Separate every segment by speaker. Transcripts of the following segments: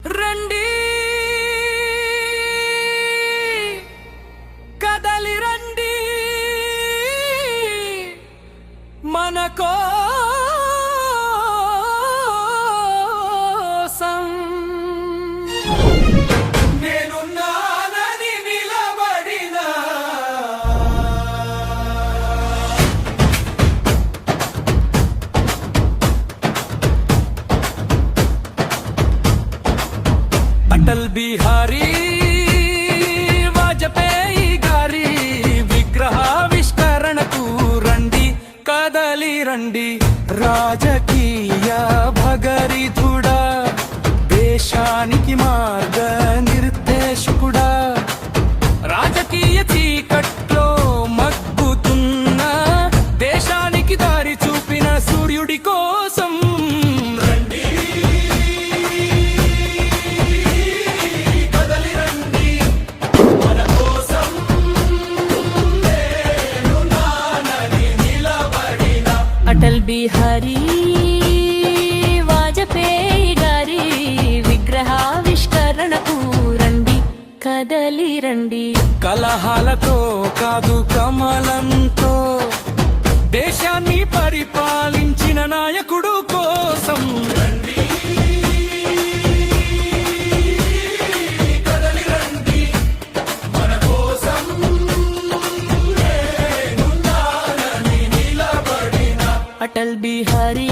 Speaker 1: రండి కదలి రండి మన కోసం నేనున్నానని నిలబడిన అటల్ బిహారీ వాజపేయి గారి విగ్రహావిష్కరణకు రండి కదలి రండి రాజకీయ భగరిధుడా దేశానికి మార్గ నిర్దేశకుడా రాజకీయ చీకట్లో మగ్గుతున్న దేశానికి దారి చూపిన సూర్యుడి కోసం రండి కదలి రండి మన కోసం నేనున్నానని నిలబడిన
Speaker 2: అటల్ బిహారీ వాజపేయి గారి విగ్రహావిష్కరణకు రండి కదలి రండి
Speaker 1: కలహాలతో కాదు కమలంతో దేశాన్ని పరిపాలించిన నాయకుడు కోసం రండి కదలి రండి మన కోసం నేనున్నానని నిలబడిన
Speaker 2: అటల్ బిహారీ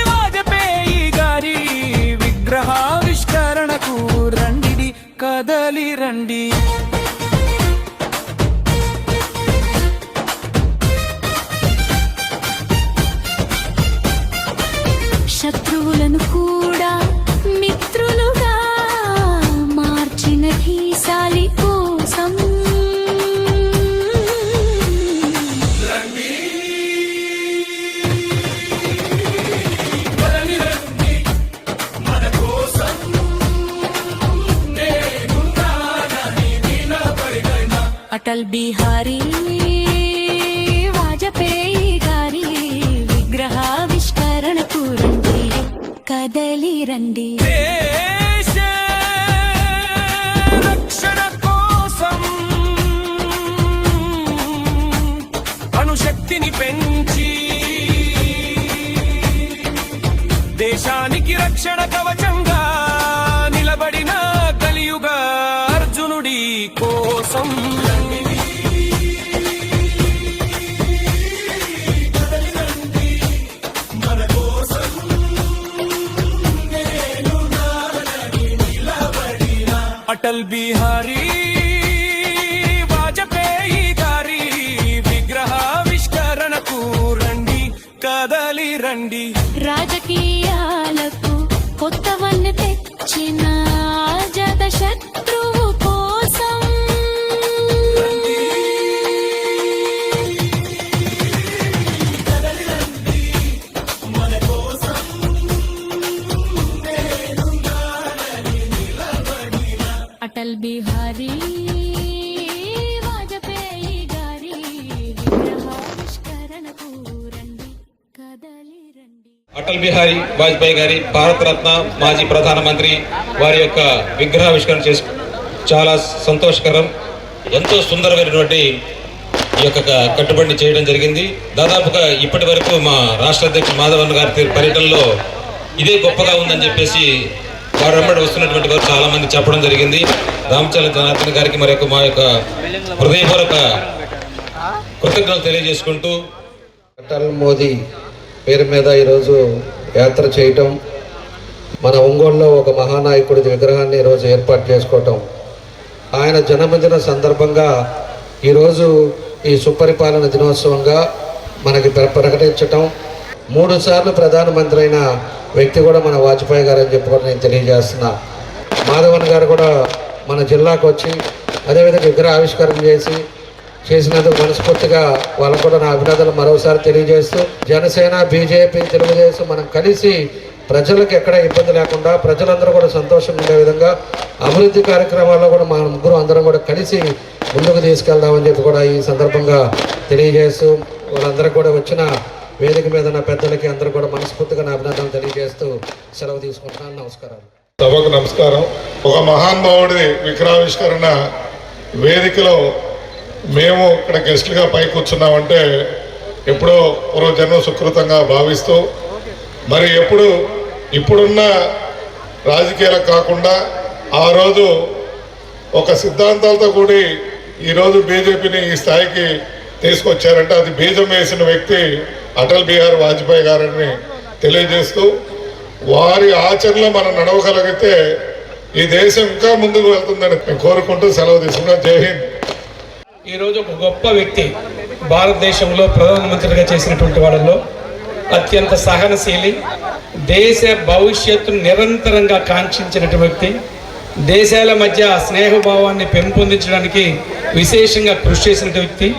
Speaker 1: వాజపేయి గారి విగ్రహావిష్కరణకు రండి కదలి రండి
Speaker 2: శత్రువులను కూడా మిత్రులుగా మార్చిన ధీశాలి కోసం
Speaker 1: కదలి రండి మన కోసం నేనున్నానని నిలబడిన
Speaker 2: అటల్ బిహారీ వాజపేయి గారి విగ్రహావిష్కరణకు రండి కదలి రండి
Speaker 1: దేశ రక్షణ కోసం అణుశక్తిని పెంచి దేశానికి రక్షణ కవచంగా నిలబడిన కలియుగ అర్జునుడి కోసం అటల్ బిహారీ వాజపేయి గారి విగ్రహావిష్కరణకు రండి కదలి రండి
Speaker 2: రాజకీయాలకు కొత్తవన్నీ తెచ్చిన అజాత శత్రువు కోసం అటల్ బిహారీ వాజపేయి గారి విగ్రహావిష్కరణకు రండి కదలి రండి
Speaker 3: అటల్ బిహారీ వాజ్పేయి గారి భారతరత్న మాజీ ప్రధానమంత్రి వారి యొక్క విగ్రహావిష్కరణ చేసు చాలా సంతోషకరం. ఎంతో సుందరమైనటువంటి ఈ యొక్క కట్టుబడిని చేయడం జరిగింది. దాదాపుగా ఇప్పటి వరకు మా రాష్ట్ర అధ్యక్షుడు మాధవన్ గారి పర్యటనలో ఇదే గొప్పగా ఉందని చెప్పేసి వారు వెంబడి వస్తున్నటువంటి వారు చాలా మంది చెప్పడం జరిగింది. రామచంద్ర జనార్దన్ గారికి మరి మా యొక్క హృదయపూర్వక కృతజ్ఞతలు తెలియజేసుకుంటూ
Speaker 4: అటల్ మోదీ పేరు మీద ఈరోజు యాత్ర చేయటం, మన ఒంగోలులో ఒక మహానాయకుడి విగ్రహాన్ని ఈరోజు ఏర్పాటు చేసుకోవటం, ఆయన జన్మదిన సందర్భంగా ఈరోజు ఈ సుపరిపాలన దినోత్సవంగా మనకి ప్రకటించటం, 3 సార్లు ప్రధానమంత్రి అయిన వ్యక్తి కూడా మన వాజ్పేయి గారు అని చెప్పుకొని నేను తెలియజేస్తున్నా. మాధవన్ గారు కూడా మన జిల్లాకు వచ్చి అదేవిధంగా విగ్రహ ఆవిష్కరణ చేసినందుకు మనస్ఫూర్తిగా వాళ్ళకు కూడా నా అభినందనలు మరోసారి తెలియజేస్తూ, జనసేన, బీజేపీ, తెలుగుదేశం మనం కలిసి ప్రజలకు ఎక్కడ ఇబ్బంది లేకుండా ప్రజలందరూ కూడా సంతోషంగా ఉండే విధంగా అభివృద్ధి కార్యక్రమాల్లో కూడా మన ముగ్గురు అందరం కూడా కలిసి ముందుకు తీసుకెళ్దామని చెప్పి కూడా ఈ సందర్భంగా తెలియజేస్తూ, వాళ్ళందరూ కూడా వచ్చిన వేదిక మీద నా పెద్దలకి అందరూ కూడా మనస్ఫూర్తిగా నా అభినందనలు తెలియజేస్తూ సెలవు తీసుకుంటున్నాను. నమస్కారాలు.
Speaker 5: సభకు నమస్కారం. ఒక మహానుభావుడి విగ్రహావిష్కరణ వేదికలో మేము ఇక్కడ గెస్టులుగా పై కూర్చున్నామంటే ఎప్పుడో పూర్వజన్మ సుకృతంగా భావిస్తూ, మరి ఇప్పుడున్న రాజకీయాలకు కాకుండా ఆ రోజు ఒక సిద్ధాంతాలతో కూడి ఈరోజు బీజేపీని ఈ స్థాయికి తీసుకొచ్చారంటే అది బీజం వేసిన వ్యక్తి అటల్ బిహారీ వాజ్పేయి గారిని తెలియజేస్తూ, వారి ఆచరణలో మనం నడవగలిగితే ఈ దేశం ఇంకా ముందుకు వెళ్తుందని కోరుకుంటూ సెలవు తీసుకున్నా. జై హింద్.
Speaker 6: ఈరోజు ఒక గొప్ప వ్యక్తి, భారతదేశంలో ప్రధానమంత్రిగా చేసినటువంటి వాళ్ళలో అత్యంత సహనశీలి, దేశ భవిష్యత్తును నిరంతరంగా కాంక్షించినటువంటి వ్యక్తి, దేశాల మధ్య స్నేహభావాన్ని పెంపొందించడానికి విశేషంగా కృషి చేసిన వ్యక్తి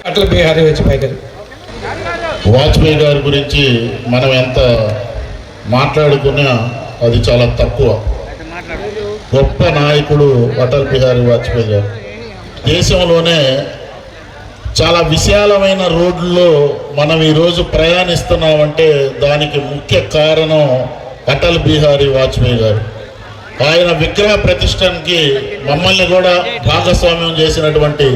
Speaker 6: అటల్ బిహారీ వాజ్పేయి గారు.
Speaker 7: వాజ్పేయి గారి గురించి మనం ఎంత మాట్లాడుకున్నా అది చాలా తక్కువ. గొప్ప నాయకుడు అటల్ బిహారీ వాజ్పేయి గారు. దేశంలోనే చాలా విశాలమైన రోడ్లలో మనం ఈరోజు ప్రయాణిస్తున్నామంటే దానికి ముఖ్య కారణం అటల్ బిహారీ వాజ్పేయి గారు. ఆయన విగ్రహ ప్రతిష్టకి మమ్మల్ని కూడా భాగస్వామ్యం చేసినటువంటి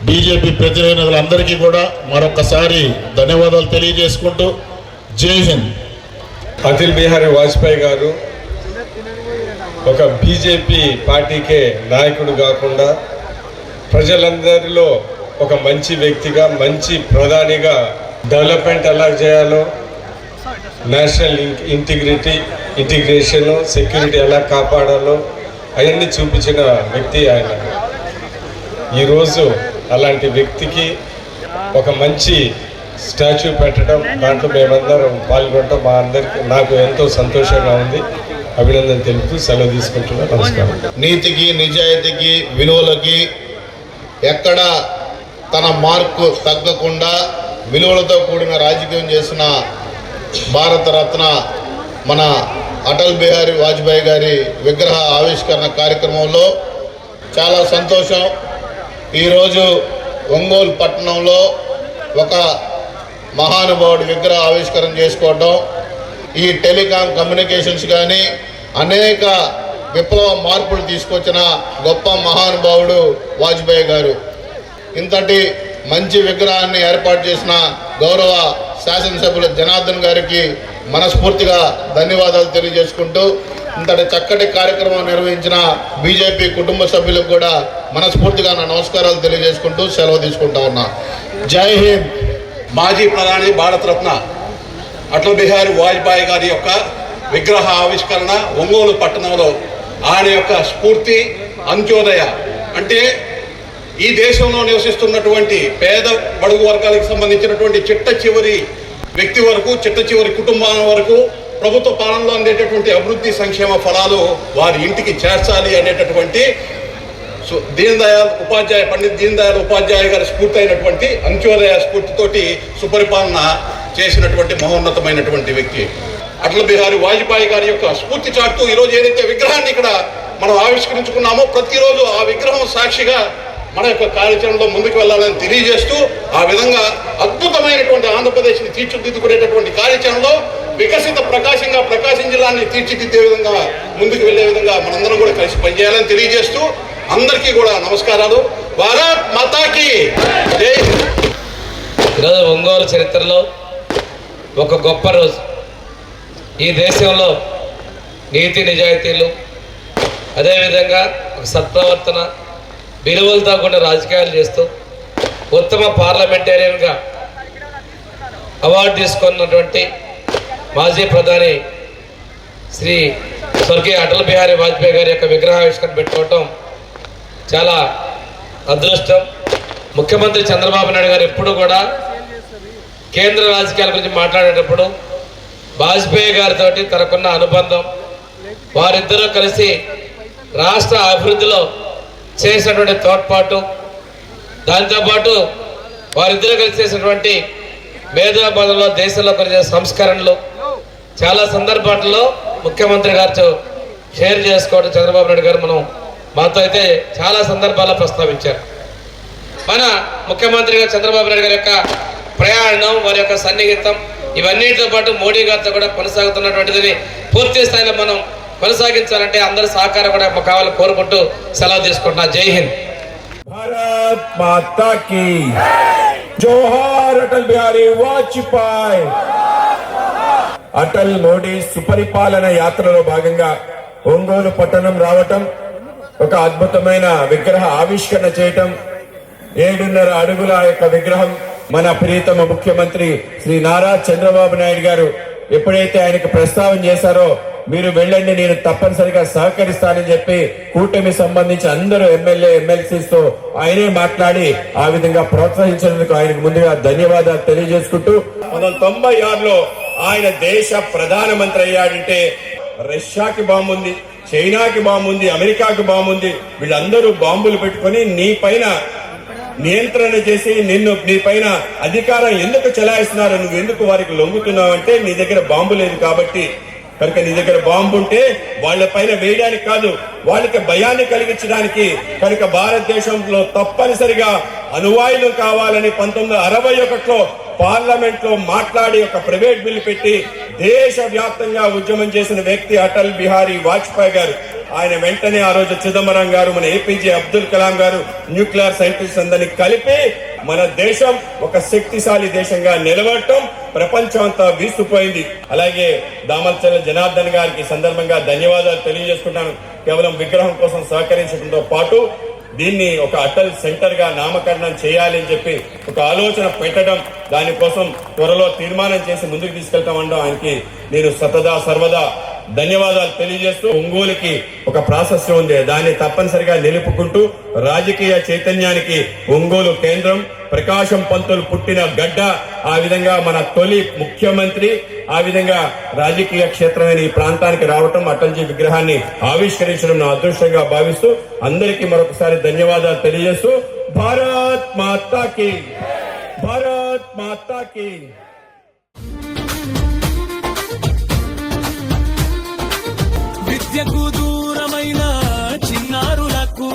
Speaker 7: బీజేపీ ప్రతినిధులందరికీ కూడా మరొకసారి ధన్యవాదాలు తెలియజేసుకుంటూ జై హింద్.
Speaker 8: అటల్ బిహారీ వాజ్పేయి గారు ఒక బీజేపీ పార్టీకే నాయకుడు కాకుండా ప్రజలందరిలో ఒక మంచి వ్యక్తిగా, మంచి ప్రధానిగా, డెవలప్మెంట్ ఎలా చేయాలో, నేషనల్ ఇంటిగ్రేషన్, సెక్యూరిటీ ఎలా కాపాడాలో అవన్నీ చూపించిన వ్యక్తి ఆయన. ఈరోజు అలాంటి వ్యక్తికి ఒక మంచి స్టాచ్యూ పెట్టడం, దాంట్లో మేమందరం పాల్గొనడం నాకు ఎంతో సంతోషంగా ఉంది. అభినందన తెలుపుతూ సెలవు తీసుకుంటున్నాను. నమస్కారం.
Speaker 7: నీతికి, నిజాయితీకి, విలువలకి ఎక్కడ తన మార్కు తగ్గకుండా విలువలతో కూడిన రాజకీయం చేసిన భారతరత్న మన అటల్ బిహారీ వాజ్పేయి గారి విగ్రహ ఆవిష్కరణ కార్యక్రమంలో చాలా సంతోషం. ఈరోజు ఒంగోలు పట్టణంలో ఒక మహానుభావుడి విగ్రహ ఆవిష్కరణ చేసుకోవడం, ఈ టెలికాం కమ్యూనికేషన్స్ కానీ అనేక విప్లవ మార్పులు తీసుకొచ్చిన గొప్ప మహానుభావుడు వాజ్పేయి గారు. ఇంతటి మంచి విగ్రహాన్ని ఏర్పాటు చేసిన గౌరవ శాసనసభ్యులు జనార్దన్ గారికి మనస్ఫూర్తిగా ధన్యవాదాలు తెలియజేసుకుంటూ, ఇంతటి చక్కటి కార్యక్రమం నిర్వహించిన బీజేపీ కుటుంబ సభ్యులకు కూడా మనస్ఫూర్తిగా నా నమస్కారాలు తెలియజేసుకుంటూ సెలవు తీసుకుంటా ఉన్నా. జై హింద్.
Speaker 9: మాజీ ప్రధాని భారతరత్న అటల్ బిహారీ వాజ్పేయి గారి యొక్క విగ్రహ ఆవిష్కరణ ఒంగోలు పట్టణంలో ఆయన యొక్క స్ఫూర్తి, అంత్యోదయ అంటే ఈ దేశంలో నివసిస్తున్నటువంటి పేద బడుగు వర్గాలకు సంబంధించినటువంటి చిట్ట చివరి వ్యక్తి వరకు, చిట్ట చివరి కుటుంబాల వరకు ప్రభుత్వ పాలనలో అందేటటువంటి అభివృద్ధి సంక్షేమ ఫలాలు వారి ఇంటికి చేర్చాలి అనేటటువంటి పండిత్ దీన్ దయాళ్ ఉపాధ్యాయ గారి స్ఫూర్తి అయినటువంటి అంత్యోదయ స్ఫూర్తితోటి సుపరిపాలన చేసినటువంటి మహోన్నతమైనటువంటి వ్యక్తి అటల్ బిహారీ వాజ్పేయి గారి యొక్క స్ఫూర్తి చాటుతూ ఈరోజు ఏదైతే విగ్రహాన్ని ఇక్కడ మనం ఆవిష్కరించుకున్నామో ప్రతిరోజు ఆ విగ్రహం సాక్షిగా మన యొక్క కార్యాచరణలో ముందుకు వెళ్ళాలని తెలియజేస్తూ, ఆ విధంగా అద్భుతమైనటువంటి ఆంధ్రప్రదేశ్ని తీర్చిదిద్దుకునేటటువంటి కార్యాచరణలో వికసిత ప్రకాశంగా ప్రకాశం జిల్లాని తీర్చిదిద్దే విధంగా ముందుకు వెళ్లే విధంగా మనందరం కూడా కలిసి పనిచేయాలని తెలియజేస్తూ అందరికీ కూడా నమస్కారాలు. భారత్ మాతాకి జై.
Speaker 10: ఈరోజు ఒంగోలు చరిత్రలో ఒక గొప్ప రోజు. ఈ దేశంలో నీతి నిజాయితీలు, అదేవిధంగా ఒక సత్ప్రవర్తన, విలువలతో కూడిన రాజకీయాలు చేస్తూ ఉత్తమ పార్లమెంటేరియన్గా అవార్డు తీసుకున్నటువంటి మాజీ ప్రధాని శ్రీ స్వర్గీయ అటల్ బిహారీ వాజ్పేయి గారి యొక్క విగ్రహావిష్కరణ పెట్టుకోవటం చాలా అదృష్టం. ముఖ్యమంత్రి చంద్రబాబు నాయుడు గారు ఎప్పుడు కూడా కేంద్ర రాజకీయాల గురించి మాట్లాడేటప్పుడు వాజ్పేయి గారితో తనకున్న అనుబంధం, వారిద్దరూ కలిసి రాష్ట్ర అభివృద్ధిలో చేసినటువంటి తోడ్పాటు, దాంతోపాటు వారిద్దరూ కలిసి చేసినటువంటి మేధాబలంలో దేశంలో కొన్ని సంస్కరణలు చాలా సందర్భాల్లో ముఖ్యమంత్రి గారితో షేర్ చేసుకోవడం చంద్రబాబు నాయుడు గారు మాతో అయితే చాలా సందర్భాల్లో ప్రస్తావించారు. మన ముఖ్యమంత్రి గారు చంద్రబాబు నాయుడు గారి యొక్క ప్రయాణం, వారి యొక్క సన్నిహితం ఇవన్నిటితో పాటు మోడీ గారితో కూడా కొనసాగుతున్నటువంటిది పూర్తి స్థాయిలో మనం కొనసాగించాలంటే అందరి సహకారం కూడా కావాలని కోరుకుంటూ సెలవు తీసుకుంటున్నా. జై హింద్.
Speaker 1: భారత్ మాతా కీ జోహార్. అటల్ బిహారీ వాజ్పేయి. అటల్ మోడీ సుపరిపాలన యాత్రలో భాగంగా ఒంగోలు పట్టణం రావటం, ఒక అద్భుతమైన విగ్రహ ఆవిష్కరణ చేయటం, 7.5 అడుగుల యొక్క విగ్రహం మన ప్రియతమ ముఖ్యమంత్రి శ్రీ నారా చంద్రబాబు నాయుడు గారు ఎప్పుడైతే ఆయనకు ప్రస్తావన చేశారో, మీరు వెళ్ళండి, నేను తప్పనిసరిగా సహకరిస్తానని చెప్పి కూటమి సంబంధించి అందరూ ఎమ్మెల్యే ఎమ్మెల్సీస్ తో ఆయనే మాట్లాడి ఆ విధంగా ప్రోత్సహించినందుకు ఆయనకు ముందుగా ధన్యవాదాలు తెలియజేసుకుంటూ 1996లో ఆయన దేశ ప్రధానమంత్రి అయ్యాడంటే రష్యాకి బాంబు ఉంది, చైనాకి బాంబు ఉంది, అమెరికాకి బాంబు ఉంది. వీళ్ళందరూ బాంబులు పెట్టుకొని నీ పైన నియంత్రణ చేసి నీ పైన అధికారం ఎందుకు చెలాయిస్తున్నారు, నువ్వు ఎందుకు వారికి లొంగుతున్నావు అంటే నీ దగ్గర బాంబు లేదు కాబట్టి. కనుక నీ దగ్గర బాంబు ఉంటే వాళ్ళ పైన వేయడానికి కాదు, వాళ్ళకి భయాన్ని కలిగించడానికి. కనుక భారతదేశంలో తప్పనిసరిగా అనువాయులు కావాలని 1961లో పార్లమెంట్ లో మాట్లాడి ఒక ప్రైవేట్ బిల్లు పెట్టి దేశ వ్యాప్తంగా ఉద్యమం చేసిన వ్యక్తి అటల్ బిహారీ వాజ్పేయి గారు. ఆయన వెంటనే ఆ రోజు చిదంబరం గారు, మన ఏపీజే అబ్దుల్ కలాం గారు, న్యూక్లియర్ సైంటిస్ట్ అందరినీ కలిపి మన దేశం ఒక శక్తిశాలి దేశంగా నిలబడటం ప్రపంచం అంతా వీసిపోయింది. అలాగే దామచర్ల జనార్దన్ గారికి సందర్భంగా ధన్యవాదాలు తెలియజేసుకుంటాను. కేవలం విగ్రహం కోసం సహకరించడంతో పాటు దీన్ని ఒక అటల్ సెంటర్ గా నామకరణం చేయాలి అని చెప్పి ఒక ఆలోచన పెట్టడం, దానికోసం త్వరలో తీర్మానం చేసి ముందుకు తీసుకెళ్తామనడం ఆయనకి నేను సతదా సర్వదా ధన్యవాదాలు తెలియజేస్తూ, ఒంగోలుకి ఒక ప్రాశస్త్యం ఉంది, దాన్ని తప్పనిసరిగా నిలుపుకుంటూ రాజకీయ చైతన్యానికి ఒంగోలు కేంద్రం, ప్రకాశం పంతులు పుట్టిన గడ్డ, ఆ విధంగా మన తొలి ముఖ్యమంత్రి, ఆ విధంగా రాజకీయ క్షేత్రమైన ఈ ప్రాంతానికి రావటం, అటల్జీ విగ్రహాన్ని ఆవిష్కరించడం నా అదృష్టంగా భావిస్తూ అందరికీ మరొకసారి ధన్యవాదాలు తెలియజేస్తూ, భారత్ మాతా కీ, భారత్ మాతా కీ. విద్యకు దూరమైన చిన్నారులకు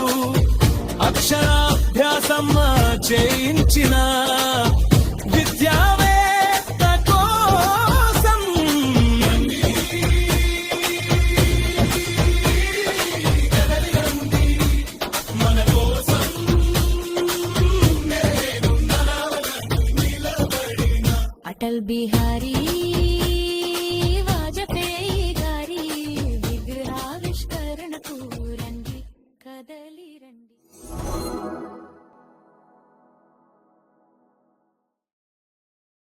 Speaker 1: అక్షరాభ్యాసం చేయించిన విద్యావేత్త కోసం మన కోసం
Speaker 2: అటల్ బిహారీ